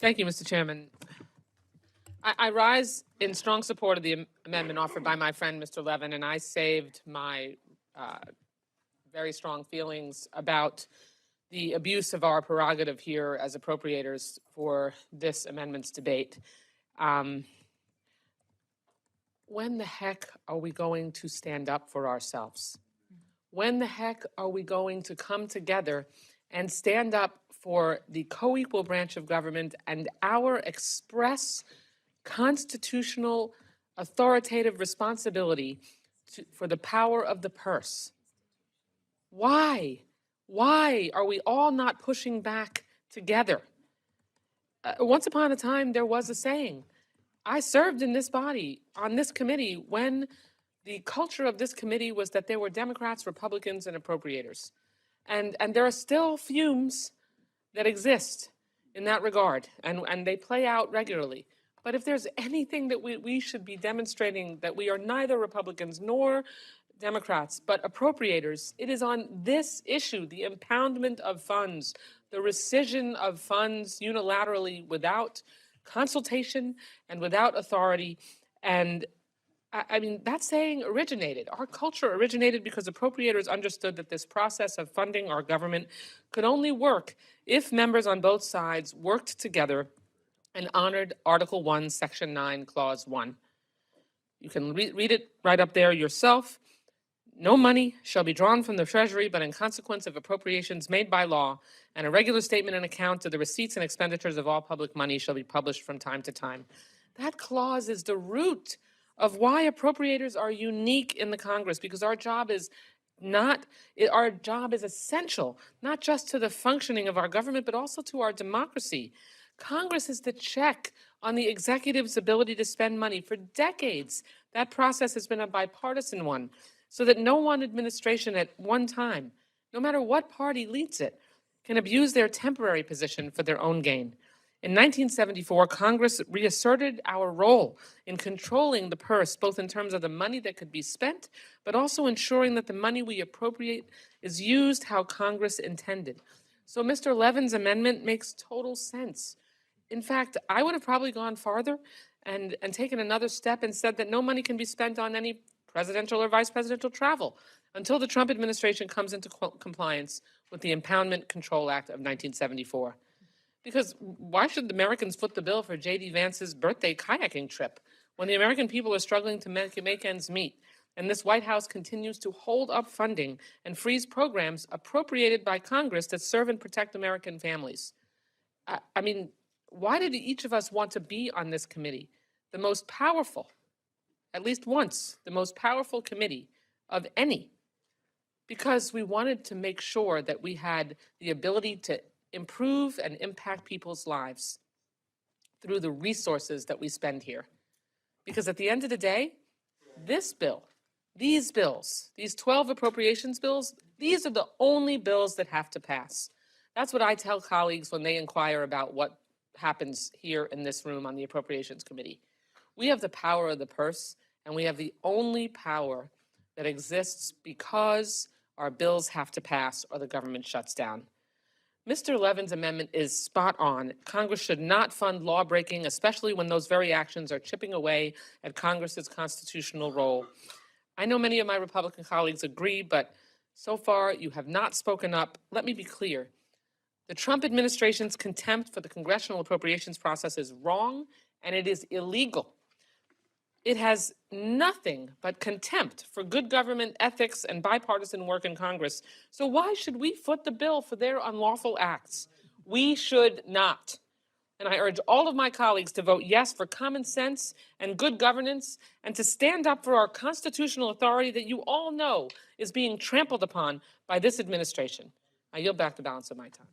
Thank you, Mr. Chairman. I rise in strong support of the amendment offered by my friend, Mr. Levin, and I saved my very strong feelings about the abuse of our prerogative here as appropriators for this amendment's debate. When the heck are we going to stand up for ourselves? When the heck are we going to come together and stand up for the co-equal branch of government and our express constitutional authoritative responsibility for the power of the purse? Why? Why are we all not pushing back together? Once upon a time, there was a saying. I served in this body, on this committee, when the culture of this committee was that there were Democrats, Republicans, and appropriators. And there are still fumes that exist in that regard, and they play out regularly. But if there's anything that we should be demonstrating that we are neither Republicans nor Democrats, but appropriators, it is on this issue, the impoundment of funds, the rescission of funds unilaterally without consultation and without authority. And I mean, that saying originated. Our culture originated because appropriators understood that this process of funding our government could only work if members on both sides worked together and honored Article 1, Section 9, Clause 1. You can read it right up there yourself. No money shall be drawn from the Treasury, but in consequence of appropriations made by law, and a regular statement and account of the receipts and expenditures of all public money shall be published from time to time. That clause is the root of why appropriators are unique in the Congress, because our job is essential, not just to the functioning of our government, but also to our democracy. Congress is the check on the executive's ability to spend money. For decades, that process has been a bipartisan one, so that no one administration at one time, no matter what party leads it, can abuse their temporary position for their own gain. In 1974, Congress reasserted our role in controlling the purse, both in terms of the money that could be spent, but also ensuring that the money we appropriate is used how Congress intended. So Mr. Levin's amendment makes total sense. In fact, I would have probably gone farther and taken another step and said that no money can be spent on any presidential or vice presidential travel until the Trump administration comes into compliance with the Impoundment Control Act of 1974. Because why should Americans foot the bill for J.D. Vance's birthday kayaking trip when the American people are struggling to make ends meet? And this White House continues to hold up funding and freeze programs appropriated by Congress that serve and protect American families. I mean, why did each of us want to be on this committee? The most powerful, at least once, the most powerful committee of any. Because we wanted to make sure that we had the ability to improve and impact people's lives through the resources that we spend here. Because at the end of the day, this bill, these bills, these 12 appropriations bills, these are the only bills that have to pass. That's what I tell colleagues when they inquire about what happens here in this room on the Appropriations Committee. We have the power of the purse, and we have the only power that exists because our bills have to pass or the government shuts down. Mr. Levin's amendment is spot on. Congress should not fund law-breaking, especially when those very actions are chipping away at Congress's constitutional role. I know many of my Republican colleagues agree, but so far you have not spoken up. Let me be clear. The Trump administration's contempt for the congressional appropriations process is wrong, and it is illegal. It has nothing but contempt for good government ethics and bipartisan work in Congress. So why should we foot the bill for their unlawful acts? We should not. And I urge all of my colleagues to vote yes for common sense and good governance, and to stand up for our constitutional authority that you all know is being trampled upon by this administration. I yield back the balance of my time.